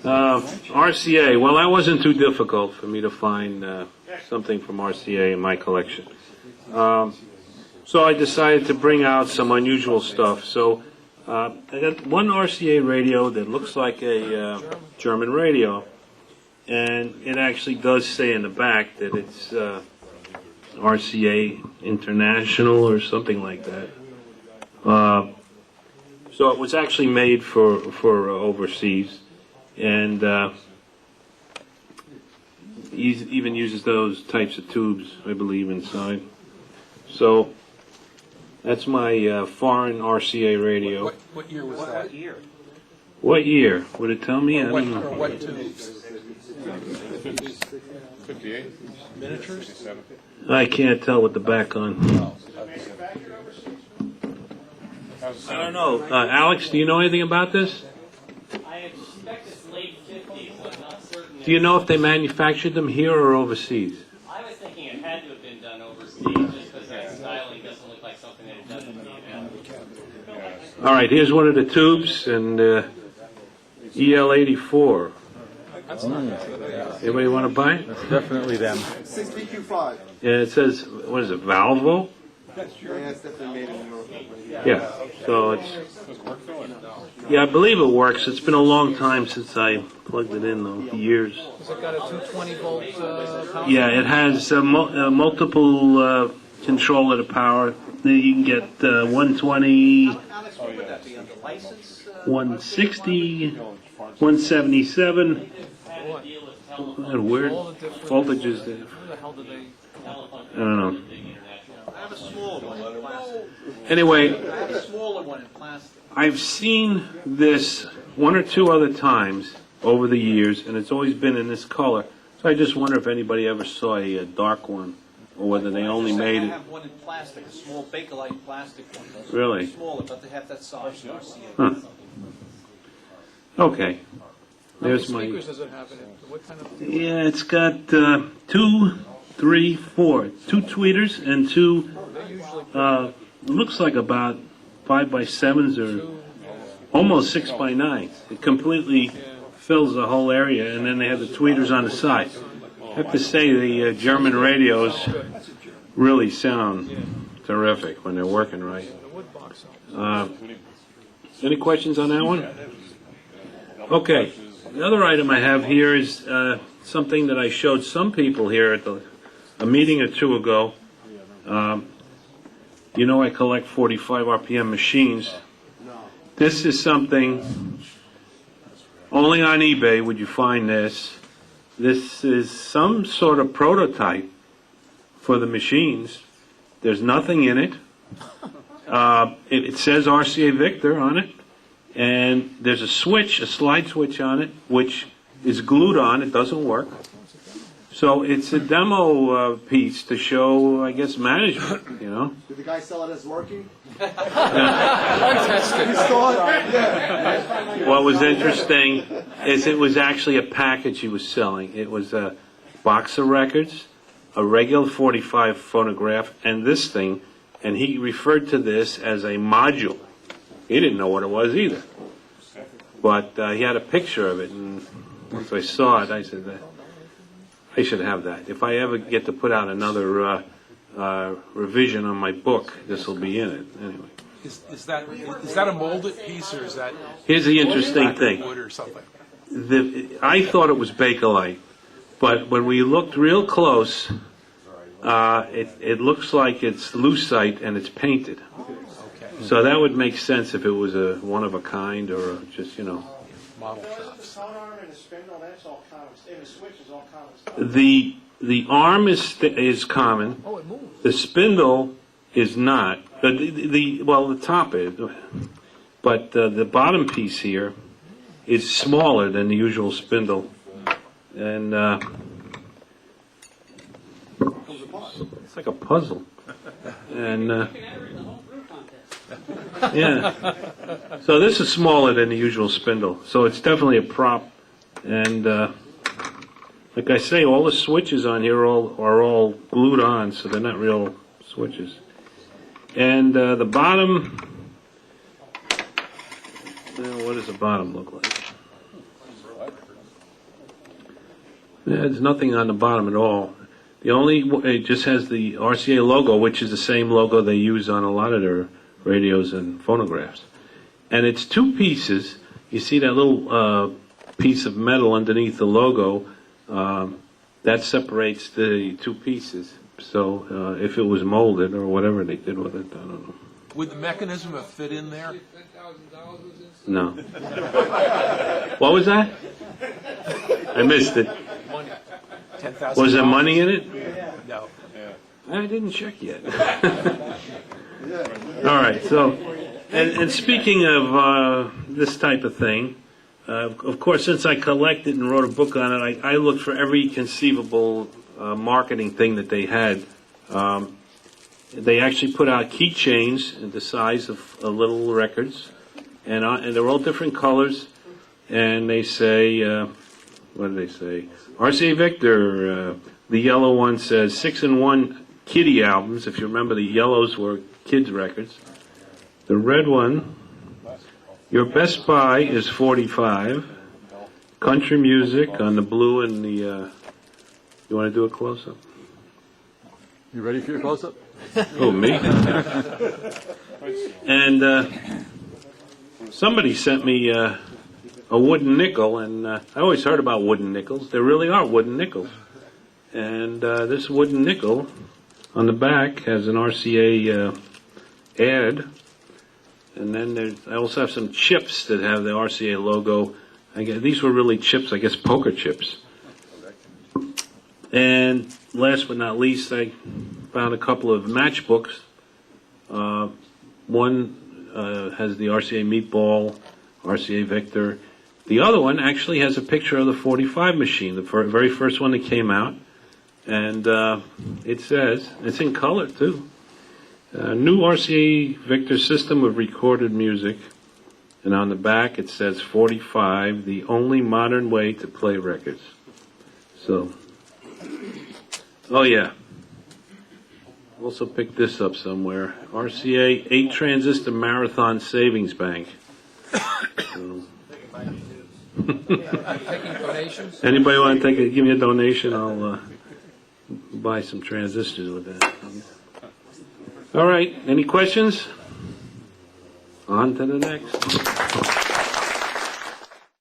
RCA. Well, that wasn't too difficult for me to find something from RCA in my collection. So I decided to bring out some unusual stuff. So I got one RCA radio that looks like a German radio, and it actually does say in the back that it's RCA International or something like that. So it was actually made for overseas, and even uses those types of tubes, I believe, inside. So that's my foreign RCA radio. What year was that? What year? Would it tell me? I don't know. What tubes? 58. Miniatures? I can't tell with the back on. I don't know. Alex, do you know anything about this? I expect it's late 50s, but not certain. Do you know if they manufactured them here or overseas? I was thinking it had to have been done overseas, just because that styling doesn't look like something that it does in Vietnam. All right, here's one of the tubes, and EL84. Anybody want to buy it? Definitely them. 6BQ5. Yeah, it says, what is it, Valvo? Yeah, it's definitely made in Europe. Yeah, so it's, yeah, I believe it works. It's been a long time since I plugged it in, though, years. Has it got a 220 volt power? Yeah, it has multiple control of the power. You can get 120, 160, 177. And weird voltages there. Who the hell did they? I don't know. I have a smaller one in plastic. Anyway, I have a smaller one in plastic. I've seen this one or two other times over the years, and it's always been in this color. So I just wonder if anybody ever saw a dark one, or whether they only made I it. have one in plastic, a small Bakelite plastic one. Those are Really? smaller, but they have that size. RCA. Huh. Okay. How many There's my. speakers does it have in it? What kind of? Yeah, it's got 2, 3, 4. 2 tweeters and 2. They usually Looks like about 5x7s or almost 6x9s. It completely fills the whole area, and then they have the tweeters on the side. I have to say the German radios really sound terrific when they're working right. the wood box. Any questions on that one? Okay. The other item I have here is something that I showed some people here at a meeting or two ago. You know I collect 45 RPM machines. This is something, only on eBay would you find this. This is some sort of prototype for the machines. There's nothing in it. It says RCA Victor on it. And there's a switch, a slide switch on it, which is glued on. It doesn't work. So it's a demo piece to show, I guess, management, you know. Did the guy sell it as working? What was interesting is it was actually a package he was selling. It was a box of records, a regular 45 phonograph, and this thing. And he referred to this as a module. He didn't know what it was either. But he had a picture of it, and once I saw it, I said, I should have that. If I ever get to put out another revision on my book, this will be in it. Anyway. Is that a molded piece, or is that? Here's the interesting thing. Wood or something. I thought it was Bakelite, but when we looked real close, it looks like it's lucite and it's painted. So that would make sense if it was a one of a kind or just, you know. Model shops. The arm and the spindle, that's all common. And the switch is all common stuff. The arm is common. Oh, it moves. The spindle is not. The top is, but the bottom piece here is smaller than the usual spindle, and it's like a puzzle. And yeah, so this is smaller than the usual spindle, so it's definitely a prop. And like I say, all the switches on here are all glued on, so they're not real switches. And the bottom, well, what does the bottom look like? There's nothing on the bottom at all. It just has the RCA logo, which is the same logo they use on a lot of their radios and phonographs. And it's two pieces. You see that little piece of metal underneath the logo, that separates the two pieces. So if it was molded or whatever they did with it, I don't know. Would the mechanism have fit in there? No. What was that? I missed it. Money. $10,000. Was there money in it? No. I didn't check yet. All right, so, and speaking of this type of thing, of course, since I collected and wrote a book on it, I looked for every conceivable marketing thing that they had. They actually put out keychains in the size of little records, and they're all different colors, and they say, what do they say? RCA Victor, the yellow one says 6-in-1 kiddie albums. If you remember, the yellows were kids' records. The red one, your Best Buy is 45. Country music on the blue and the, you want to do a close-up? You ready for your close-up? Oh, me? And somebody sent me a wooden nickel, and I always heard about wooden nickels. There really are wooden nickels. And this wooden nickel on the back has an RCA ad. And then I also have some chips that have the RCA logo. These were really chips, I guess poker chips. And last but not least, I found a couple of matchbooks. One has the RCA Meatball, RCA Victor. The other one actually has a picture of the 45 machine, the very first one that came out. And it says, it's in color too, new RCA Victor system of recorded music. And on the back it says 45, the only modern way to play records. So, oh yeah. Also picked this up somewhere. RCA 8 transistor marathon savings bank. Taking donations? Anybody want to give me a donation? I'll buy some transistors with that. All right. Any questions? On to the next.